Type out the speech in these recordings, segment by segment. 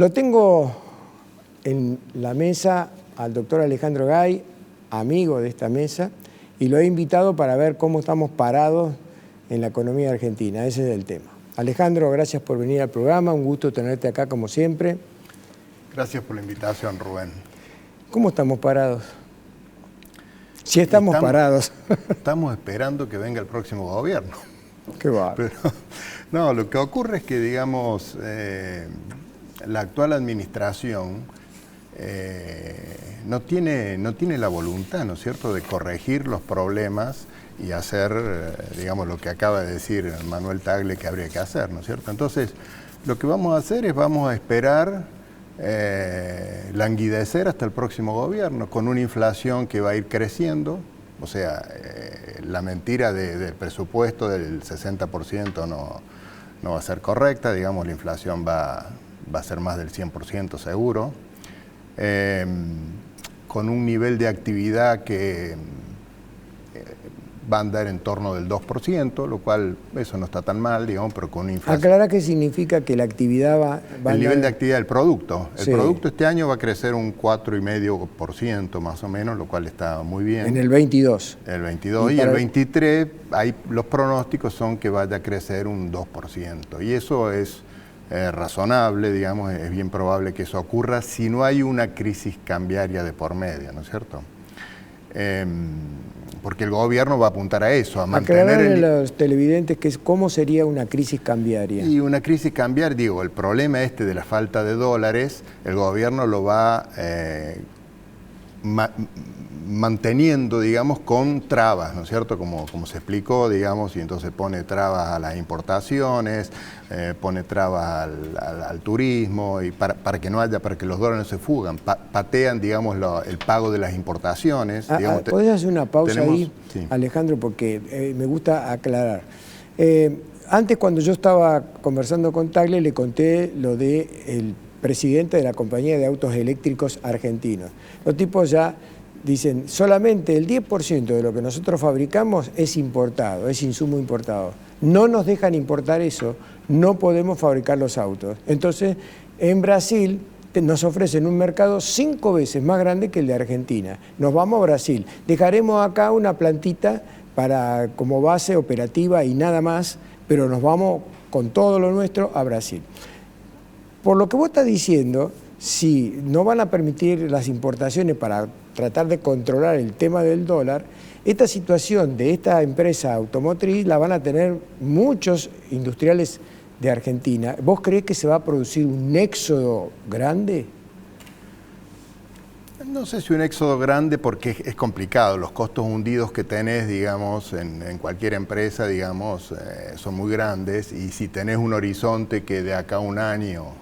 Lo tengo en la mesa al doctor Alejandro Gay, amigo de esta mesa, y lo he invitado para ver cómo estamos parados en la economía argentina. Ese es el tema. Alejandro, gracias por venir al programa, un gusto tenerte acá como siempre. Gracias por la invitación, Rubén. ¿Cómo estamos parados? Si estamos parados. Estamos esperando que venga el próximo gobierno. Qué va. Pero, no, lo que ocurre es que, digamos, la actual administración no tiene la voluntad, ¿no es cierto?, de corregir los problemas y hacer, digamos, lo que acaba de decir Manuel Tagle que habría que hacer, ¿no es cierto? Entonces, lo que vamos a hacer es vamos a esperar languidecer hasta el próximo gobierno, con una inflación que va a ir creciendo. O sea, la mentira del presupuesto del 60% no va a ser correcta, digamos, la inflación va a ser más del 100% seguro, con un nivel de actividad que va a andar en torno del 2%, lo cual eso no está tan mal, digamos, pero con una inflación. Aclara qué significa que la actividad va el nivel de actividad del producto. El sí. producto este año va a crecer un 4,5% más o menos, lo cual está muy bien. En el 22. El 22 y el 23, ahí los pronósticos son que vaya a crecer un 2%. Y eso es razonable, digamos, es bien probable que eso ocurra si no hay una crisis cambiaria de por medio, ¿no es cierto? Porque el gobierno va a apuntar a eso, a mantener... Aclararle a los televidentes que cómo sería una crisis cambiaria. Y una crisis cambiaria, digo, el problema de la falta de dólares, el gobierno lo va manteniendo, digamos, con trabas, ¿no es cierto? Como se explicó, digamos, y entonces pone trabas a las importaciones, pone trabas al turismo, y para que no haya, para que los dólares no se fugan, patean, digamos, el pago de las importaciones. Digamos, ¿podés hacer una pausa ahí, sí, Alejandro? Porque me gusta aclarar. Antes, cuando yo estaba conversando con Tagle, le conté lo del presidente de la compañía de autos eléctricos argentinos. Los tipos ya dicen, solamente el 10% de lo que nosotros fabricamos es importado, es insumo importado. No nos dejan importar eso, no podemos fabricar los autos. Entonces, en Brasil nos ofrecen un mercado 5 veces más grande que el de Argentina. Nos vamos a Brasil. Dejaremos acá una plantita como base operativa y nada más, pero nos vamos con todo lo nuestro a Brasil. Por lo que vos estás diciendo, si no van a permitir las importaciones para tratar de controlar el tema del dólar, esta situación de esta empresa automotriz la van a tener muchos industriales de Argentina. ¿Vos creés que se va a producir un éxodo grande? No sé si un éxodo grande porque es complicado. Los costos hundidos que tenés, digamos, en cualquier empresa, digamos, son muy grandes, y si tenés un horizonte que de acá a un año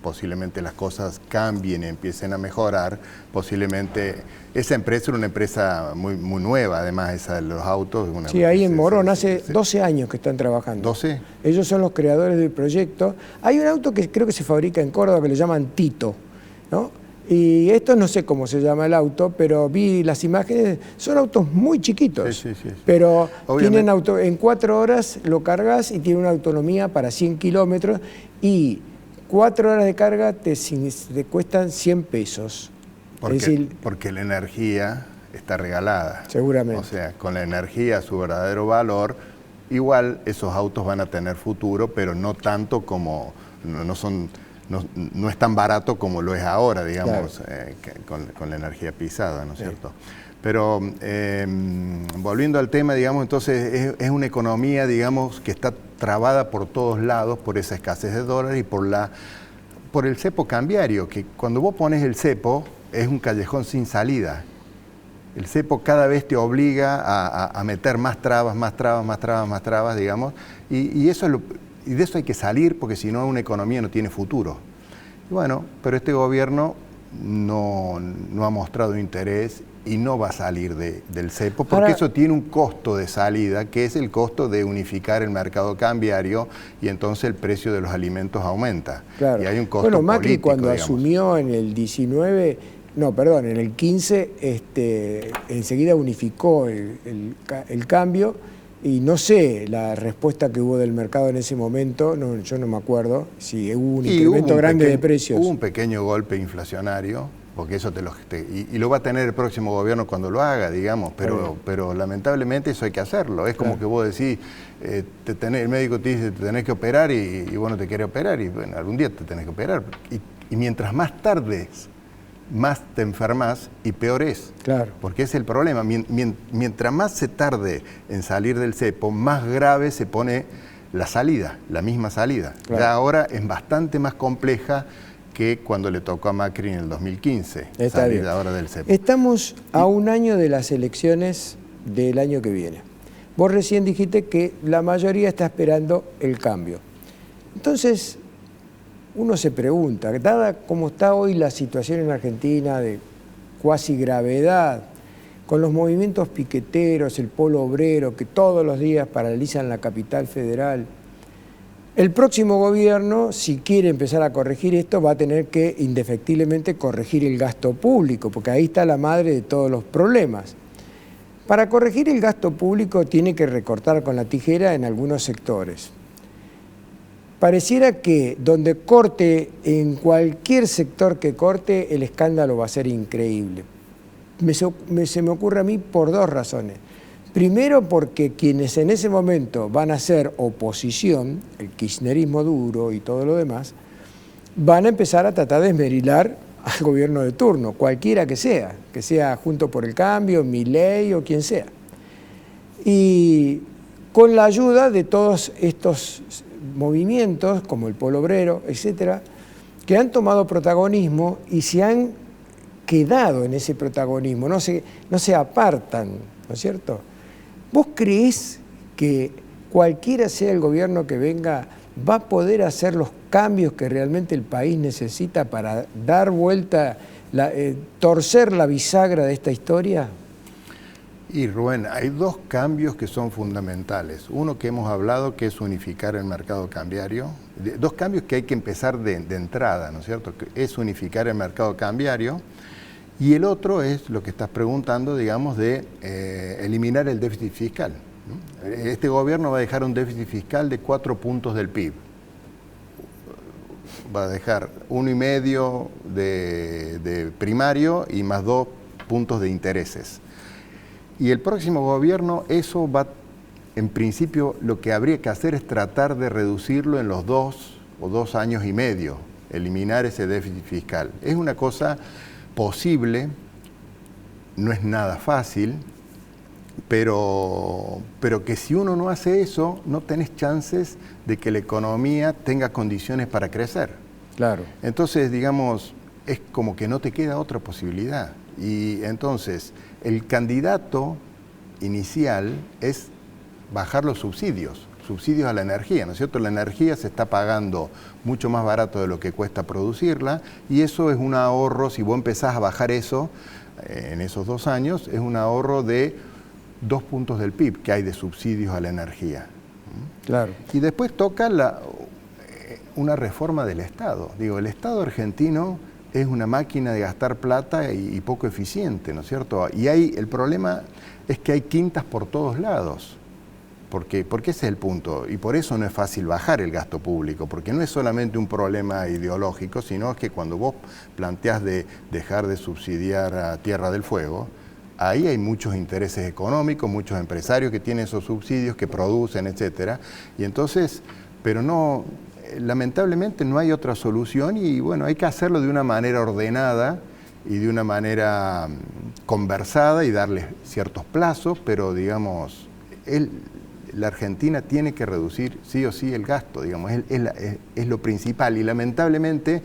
posiblemente las cosas cambien y empiecen a mejorar, posiblemente esa empresa era una empresa muy nueva, además esa de los autos. Sí, ahí en Morón, hace 12 años que están trabajando. ¿12? Ellos son los creadores del proyecto. Hay un auto que creo que se fabrica en Córdoba que le llaman Tito, ¿no? Y esto no sé cómo se llama el auto, pero vi las imágenes, son autos muy chiquitos, sí. Pero tienen en 4 horas lo cargas y tiene una autonomía para 100 kilómetros y 4 horas de carga te cuestan 100 pesos. Porque la energía está regalada. Seguramente. O sea, con la energía, su verdadero valor, igual esos autos van a tener futuro, pero no tanto como, no es tan barato como lo es ahora, digamos, claro. Con la energía pisada, ¿no es cierto? Pero volviendo al tema, digamos, entonces es una economía, digamos, que está trabada por todos lados por esa escasez de dólares y por el cepo cambiario, que cuando vos pones el cepo es un callejón sin salida. El cepo cada vez te obliga a meter más trabas, digamos, y de eso hay que salir, porque si no una economía no tiene futuro. Y bueno, pero este gobierno no ha mostrado interés y no va a salir del cepo, porque eso tiene un costo de salida, que es el costo de unificar el mercado cambiario, y entonces el precio de los alimentos aumenta. Claro. Y hay un costo Macri político, cuando digamos. asumió en el 19, en el 15, enseguida unificó el cambio y no sé la respuesta que hubo del mercado en ese momento, yo no me acuerdo si hubo un incremento grande de precios. Hubo un pequeño golpe inflacionario, porque eso y lo va a tener el próximo gobierno cuando lo haga, digamos, pero lamentablemente eso hay que hacerlo. Es como que vos decís, el médico te dice te tenés que operar y vos no te querés operar, y bueno, algún día te tenés que operar. Y mientras más tardes, más te enfermas y peor es. Claro. Porque es el problema. Mientras más se tarde en salir del cepo, más grave se pone la salida, la misma salida. Claro. Ya ahora es bastante más compleja que cuando le tocó a Macri en el 2015, salir ahora del cepo. Estamos a un año de las elecciones del año que viene. Vos recién dijiste que la mayoría está esperando el cambio. Entonces, uno se pregunta, dada como está hoy la situación en Argentina de cuasi gravedad, con los movimientos piqueteros, el polo obrero, que todos los días paralizan la capital federal, el próximo gobierno, si quiere empezar a corregir esto, va a tener que indefectiblemente corregir el gasto público, porque ahí está la madre de todos los problemas. Para corregir el gasto público tiene que recortar con la tijera en algunos sectores. Pareciera que donde corte, en cualquier sector que corte, el escándalo va a ser increíble. Se me ocurre a mí por dos razones. Primero, porque quienes en ese momento van a ser oposición, el kirchnerismo duro y todo lo demás, van a empezar a tratar de esmerilar al gobierno de turno, cualquiera que sea Juntos por el Cambio, Milei o quien sea. Y con la ayuda de todos estos movimientos, como el polo obrero, etcétera, que han tomado protagonismo y se han quedado en ese protagonismo, no se apartan, ¿no es cierto? ¿Vos creés que cualquiera sea el gobierno que venga va a poder hacer los cambios que realmente el país necesita para dar vuelta, torcer la bisagra de esta historia? Y Rubén, hay dos cambios que son fundamentales. Uno que hemos hablado, que es unificar el mercado cambiario. Dos cambios que hay que empezar de entrada, ¿no es cierto? Que es unificar el mercado cambiario. Y el otro es lo que estás preguntando, digamos, de eliminar el déficit fiscal, ¿no? Este gobierno va a dejar un déficit fiscal de 4 puntos del PIB. Va a dejar 1,5 de primario y más 2 puntos de intereses. Y el próximo gobierno, eso va, en principio, lo que habría que hacer es tratar de reducirlo en los 2 o 2 años y medio, eliminar ese déficit fiscal. Es una cosa posible, no es nada fácil, pero que si uno no hace eso, no tenés chances de que la economía tenga condiciones para crecer. Claro. Entonces, digamos, es como que no te queda otra posibilidad. Y entonces, el candidato inicial es bajar los subsidios a la energía, ¿no es cierto? La energía se está pagando mucho más barato de lo que cuesta producirla, y eso es un ahorro, si vos empezás a bajar eso en esos 2 años, es un ahorro de 2 puntos del PIB que hay de subsidios a la energía. Claro. Y después toca una reforma del Estado. Digo, el Estado argentino es una máquina de gastar plata y poco eficiente, ¿no es cierto? Y el problema es que hay quintas por todos lados. Porque ese es el punto, y por eso no es fácil bajar el gasto público, porque no es solamente un problema ideológico, sino que cuando vos planteás de dejar de subsidiar a Tierra del Fuego, ahí hay muchos intereses económicos, muchos empresarios que tienen esos subsidios, que producen, etcétera, y entonces, pero no, lamentablemente no hay otra solución, y bueno, hay que hacerlo de una manera ordenada y de una manera conversada y darles ciertos plazos, pero digamos, la Argentina tiene que reducir sí o sí el gasto, digamos, es lo principal, y lamentablemente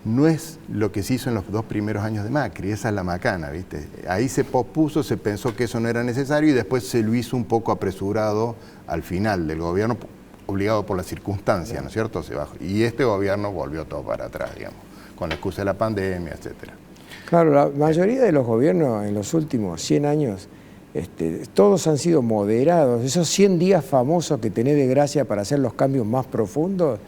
no es lo que se hizo en los 2 primeros años de Macri, esa es la macana, ¿viste? Ahí se pospuso, se pensó que eso no era necesario y después se lo hizo un poco apresurado al final del gobierno, obligado por las circunstancias, ¿no es cierto? Y este gobierno volvió todo para atrás, digamos, con la excusa de la pandemia, etcétera. Claro, la mayoría de los gobiernos en los últimos 100 años, todos han sido moderados. Esos 100 días famosos que tenés de gracia para hacer los cambios más profundos,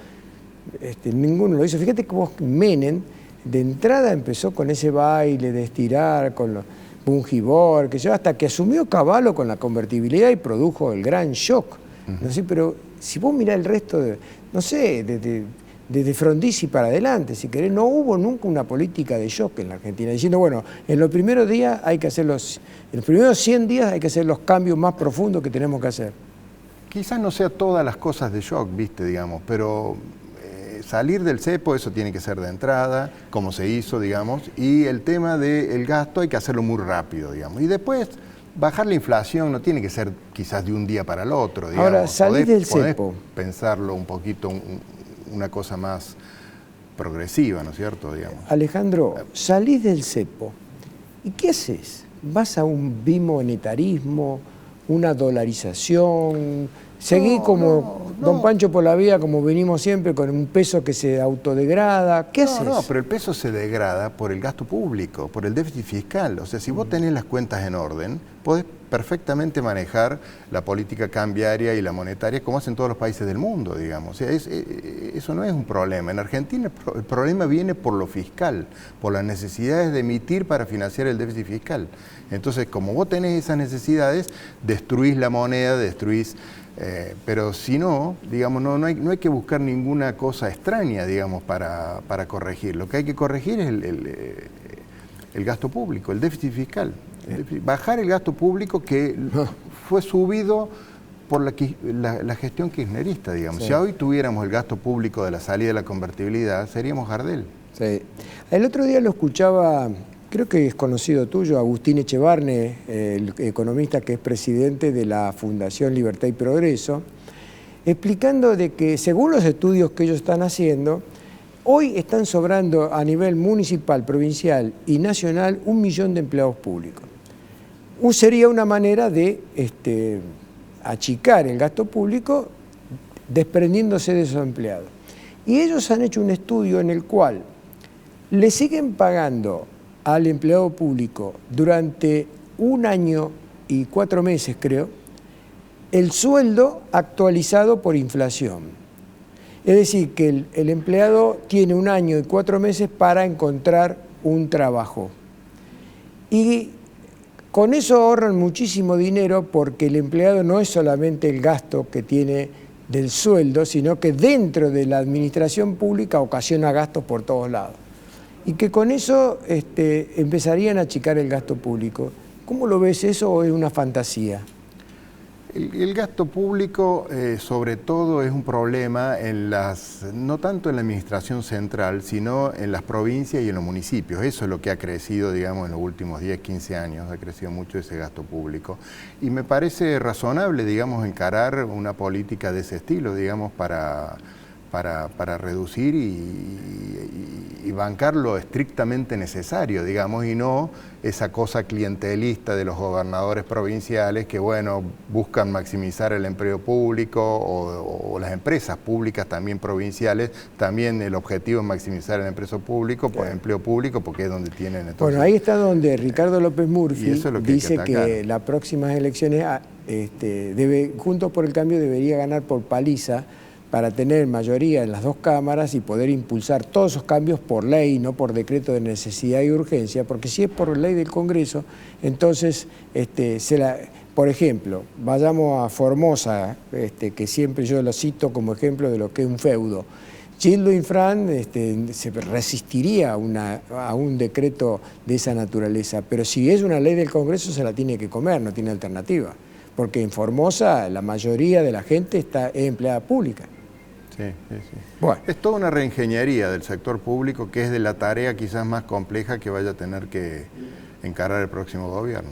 ninguno lo hizo. Fíjate que vos, Menem, de entrada empezó con ese baile de estirar, Pungibor, hasta que asumió Cavallo con la convertibilidad y produjo el gran shock. No sé, pero si vos mirás el resto de, no sé, desde Frondizi para adelante, si querés, no hubo nunca una política de shock en la Argentina, diciendo, bueno, en los primeros días hay que hacer en los primeros 100 días hay que hacer los cambios más profundos que tenemos que hacer. Quizás no sea todas las cosas de shock, viste, digamos, pero salir del cepo, eso tiene que ser de entrada, como se hizo, digamos, y el tema del gasto hay que hacerlo muy rápido, digamos, y después bajar la inflación no tiene que ser quizás de un día para el otro, digamos. Ahora, salir del cepo. Pensarlo un poquito, una cosa más progresiva, ¿no es cierto? Digamos. Alejandro, salís del cepo, ¿y qué haces? ¿Vas a un bimonetarismo, una dolarización? ¿Seguís como don Pancho por la vida, como venimos siempre, con un peso que se autodegrada? ¿Qué haces? No, pero el peso se degrada por el gasto público, por el déficit fiscal. O sea, si vos tenés las cuentas en orden, podés perfectamente manejar la política cambiaria y la monetaria como hacen todos los países del mundo, digamos. O sea, eso no es un problema. En Argentina el problema viene por lo fiscal, por las necesidades de emitir para financiar el déficit fiscal. Entonces, como vos tenés esas necesidades, destruís la moneda, destruís... pero si no, digamos, no hay que buscar ninguna cosa extraña, digamos, para corregir. Lo que hay que corregir es el gasto público, el déficit fiscal. Bajar el gasto público que fue subido por la gestión kirchnerista, digamos. Sí. Si hoy tuviéramos el gasto público de la salida de la convertibilidad, seríamos Gardel. Sí. El otro día lo escuchaba, creo que es conocido tuyo, Agustín Echevarne, el economista que es presidente de la Fundación Libertad y Progreso, explicando de que según los estudios que ellos están haciendo, hoy están sobrando a nivel municipal, provincial y nacional 1 millón de empleados públicos. Sería una manera de achicar el gasto público desprendiéndose de esos empleados. Y ellos han hecho un estudio en el cual le siguen pagando al empleado público durante 1 año y 4 meses, creo, el sueldo actualizado por inflación. Es decir, que el empleado tiene 1 año y 4 meses para encontrar un trabajo. Y con eso ahorran muchísimo dinero porque el empleado no es solamente el gasto que tiene del sueldo, sino que dentro de la administración pública ocasiona gastos por todos lados. Y que con eso empezarían a achicar el gasto público. ¿Cómo lo ves eso o es una fantasía? El gasto público, sobre todo, es un problema no tanto en la administración central, sino en las provincias y en los municipios. Eso es lo que ha crecido, digamos, en los últimos 10, 15 años, ha crecido mucho ese gasto público. Y me parece razonable, digamos, encarar una política de ese estilo, digamos, para reducir y bancar lo estrictamente necesario, digamos, y no esa cosa clientelista de los gobernadores provinciales que, bueno, buscan maximizar el empleo público o las empresas públicas también provinciales, también el objetivo es maximizar el empleo público, porque es donde tienen... Entonces, bueno, ahí está donde Ricardo López Murphy dice que las próximas elecciones Juntos por el Cambio debería ganar por paliza para tener mayoría en las 2 cámaras y poder impulsar todos esos cambios por ley, no por decreto de necesidad y urgencia, porque si es por ley del Congreso, entonces, por ejemplo, vayamos a Formosa, que siempre yo lo cito como ejemplo de lo que es un feudo. Gildo Infran se resistiría a un decreto de esa naturaleza, pero si es una ley del Congreso se la tiene que comer, no tiene alternativa, porque en Formosa la mayoría de la gente es empleada pública. Sí. Bueno. Es toda una reingeniería del sector público que es de la tarea quizás más compleja que vaya a tener que encarar el próximo gobierno.